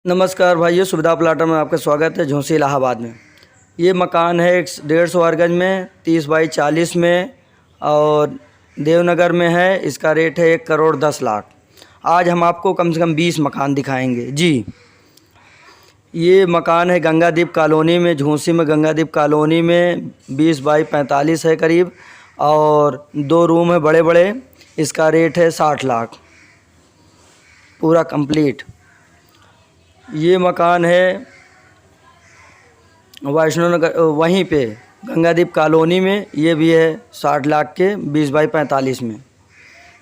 नमस्कार भाइयों, सुविधा प्लाटर में आपका स्वागत है। झोंसी इलाहाबाद में ये मकान है 150 गज में 30 बाई 40 में और देवनगर में है। इसका रेट है 1,10,00,000। आज हम आपको कम से कम 20 मकान दिखाएंगे जी। ये मकान है गंगादीप कॉलोनी में, झोंसी में गंगादीप कॉलोनी में 20 बाई 45 है करीब, और 2 रूम है बड़े बड़े। इसका रेट है 60 लाख पूरा कंप्लीट। ये मकान है वैष्णो नगर वहीं पे गंगादीप कॉलोनी में। ये भी है 60 लाख के 20 बाई 45 में।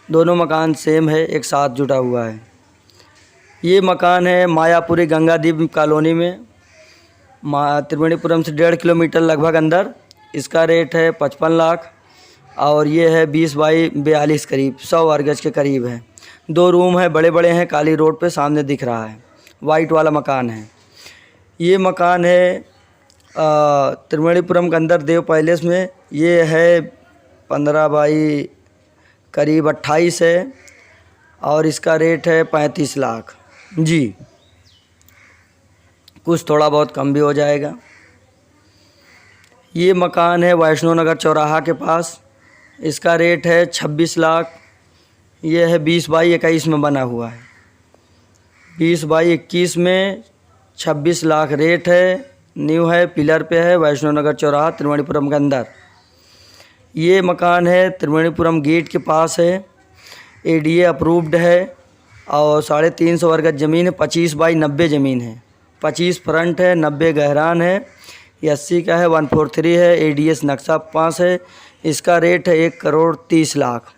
दोनों मकान सेम है, एक साथ जुटा हुआ है। ये मकान है मायापुरी गंगादीप कॉलोनी में, त्रिवेणीपुरम से 1.5 किलोमीटर लगभग अंदर। इसका रेट है 55 लाख और ये है 20 बाई 42 करीब 100 वर्ग गज के करीब है। 2 रूम है, बड़े बड़े हैं, काली रोड पे सामने दिख रहा है। वाइट वाला मकान है। ये मकान है त्रिवेणीपुरम के अंदर देव पैलेस में। ये है 15 बाई करीब 28 है और इसका रेट है 35 लाख जी। कुछ थोड़ा बहुत कम भी हो जाएगा। ये मकान है वैष्णो नगर चौराहा के पास। इसका रेट है 26 लाख। ये है 20 बाई 21 में बना हुआ है। 20 बाई 21 में 26 लाख रेट है। न्यू है, पिलर पे है, वैष्णो नगर चौराहा त्रिवेणीपुरम के अंदर। ये मकान है त्रिवेणीपुरम गेट के पास है। एडीए अप्रूव्ड है और 350 वर्ग गज ज़मीन है। 25 बाई 90 ज़मीन है। 25 फ्रंट है, 90 गहरान है। 80 का है, 143 है। एडीएस नक्शा पास है। इसका रेट है 1,30,00,000।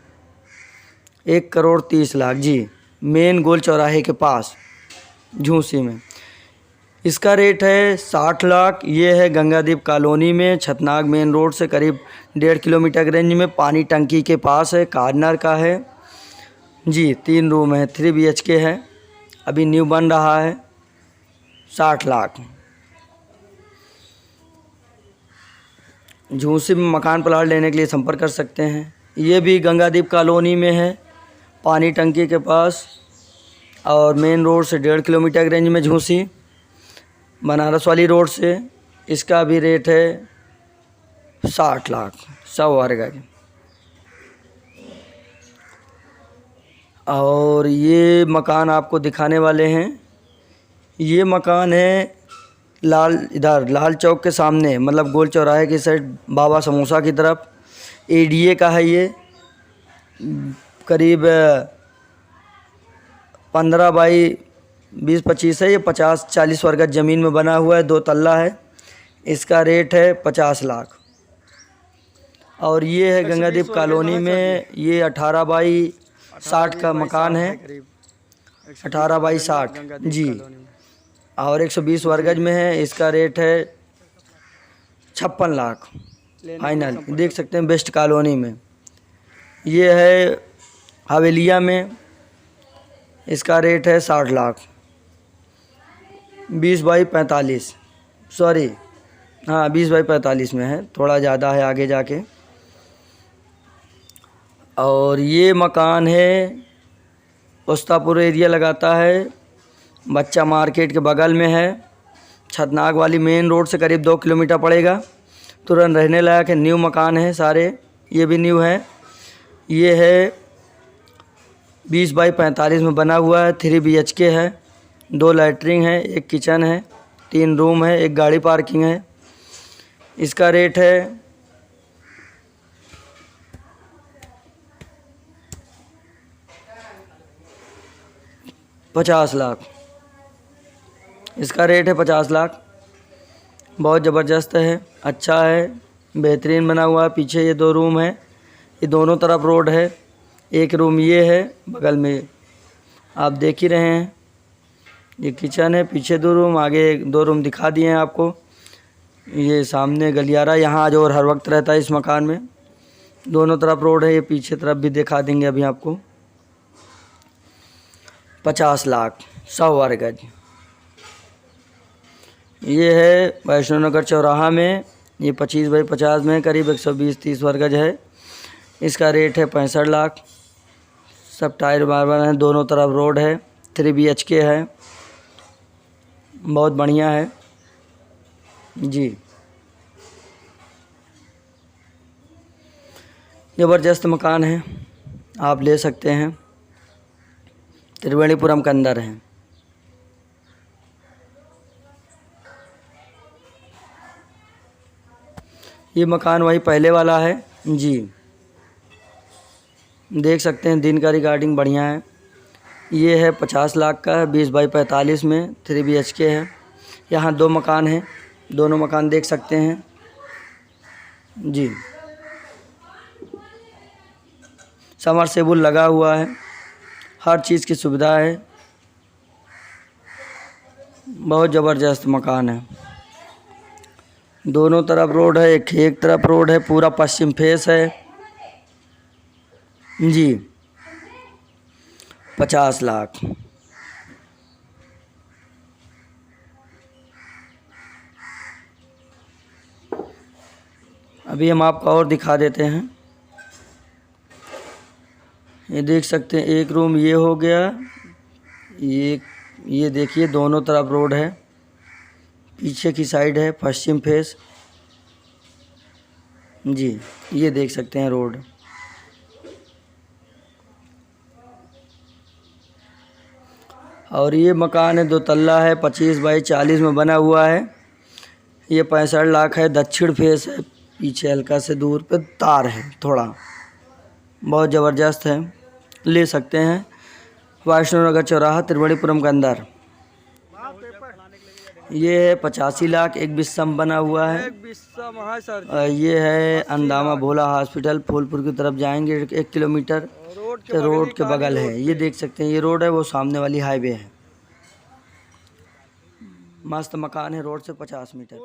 1,30,00,000 जी, मेन गोल चौराहे के पास झूंसी में। इसका रेट है 60 लाख। ये है गंगादीप कॉलोनी में, छतनाग मेन रोड से करीब 1.5 किलोमीटर के रेंज में, पानी टंकी के पास है, कार्नर का है जी। 3 रूम है, 3 BHK है, अभी न्यू बन रहा है। 60 लाख। झूंसी में मकान प्लाट लेने के लिए संपर्क कर सकते हैं। ये भी गंगादीप कॉलोनी में है, पानी टंकी के पास और मेन रोड से 1.5 किलोमीटर के रेंज में झूंसी, बनारस वाली रोड से। इसका भी रेट है 60 लाख 100 वर्ग गज। और ये मकान आपको दिखाने वाले हैं। ये मकान है लाल चौक के सामने, मतलब गोल चौराहे की साइड, बाबा समोसा की तरफ। एडीए का है। ये करीब 15 बाई 20-25 है। ये 50-40 वर्ग गज ज़मीन में बना हुआ है, 2 तल्ला है। इसका रेट है 50 लाख। और ये है गंगादीप कॉलोनी में। ये 18 बाई 60 का मकान है, 18 बाई 60 जी, और 120 वर्ग गज में है। इसका रेट है 56 लाख फाइनल। देख सकते हैं बेस्ट कॉलोनी में। ये है हवेलिया में। इसका रेट है 60 लाख। 20 बाई 45, सॉरी हाँ 20 बाई 45 में है, थोड़ा ज़्यादा है आगे जाके। और ये मकान है उस्तापुर एरिया लगाता है, बच्चा मार्केट के बगल में है। छतनाग वाली मेन रोड से करीब 2 किलोमीटर पड़ेगा। तुरंत रहने लायक है। न्यू मकान है सारे, ये भी न्यू है। ये है 20 बाई 45 में बना हुआ है, 3 BHK है, 2 लैट्रिन है, 1 किचन है, 3 रूम है, 1 गाड़ी पार्किंग है। इसका रेट है 50 लाख। इसका रेट है 50 लाख। बहुत ज़बरदस्त है, अच्छा है, बेहतरीन बना हुआ है। पीछे ये 2 रूम है, ये दोनों तरफ रोड है। 1 रूम ये है बगल में, आप देख ही रहे हैं। ये किचन है, पीछे 2 रूम, आगे 2 रूम दिखा दिए हैं आपको। ये सामने गलियारा, यहाँ आज और हर वक्त रहता है इस मकान में। दोनों तरफ रोड है। ये पीछे तरफ भी दिखा देंगे अभी आपको। 50 लाख 100 वर्ग गज। ये है वैष्णो नगर चौराहा में। ये 25 बाई 50 में करीब 120-30 वर्ग गज है। इसका रेट है 65 लाख। सब टायर बार हैं, दोनों तरफ रोड है, 3 BHK है। बहुत बढ़िया है जी। ज़बरदस्त मकान है, आप ले सकते हैं, त्रिवेणीपुरम के अंदर है। ये मकान वही पहले वाला है जी, देख सकते हैं। दिन का रिगार्डिंग बढ़िया है। ये है 50 लाख का है, 20x45 में 3 BHK है। यहाँ 2 मकान हैं, दोनों मकान देख सकते हैं जी। समरसेबुल लगा हुआ है, हर चीज़ की सुविधा है, बहुत ज़बरदस्त मकान है। दोनों तरफ रोड है, एक तरफ रोड है, पूरा पश्चिम फेस है जी। 50 लाख। अभी हम आपको और दिखा देते हैं। ये देख सकते हैं, एक रूम ये हो गया, ये देखिए दोनों तरफ रोड है, पीछे की साइड है पश्चिम फेस जी। ये देख सकते हैं रोड। और ये मकान है 2 तल्ला है, 25x40 में बना हुआ है। ये 65 लाख है, दक्षिण फेस है, पीछे हल्का से दूर पे तार है थोड़ा, बहुत ज़बरदस्त है, ले सकते हैं। वैष्णो नगर चौराहा त्रिवेणीपुरम के अंदर। ये है 85 लाख, एक बिस्सा में बना हुआ है। ये है अंदामा भोला हॉस्पिटल, फूलपुर की तरफ जाएंगे 1 किलोमीटर, तो रोड के बगल है। ये देख सकते हैं, ये रोड है, वो सामने वाली हाईवे है। मस्त मकान है, रोड से 50 मीटर।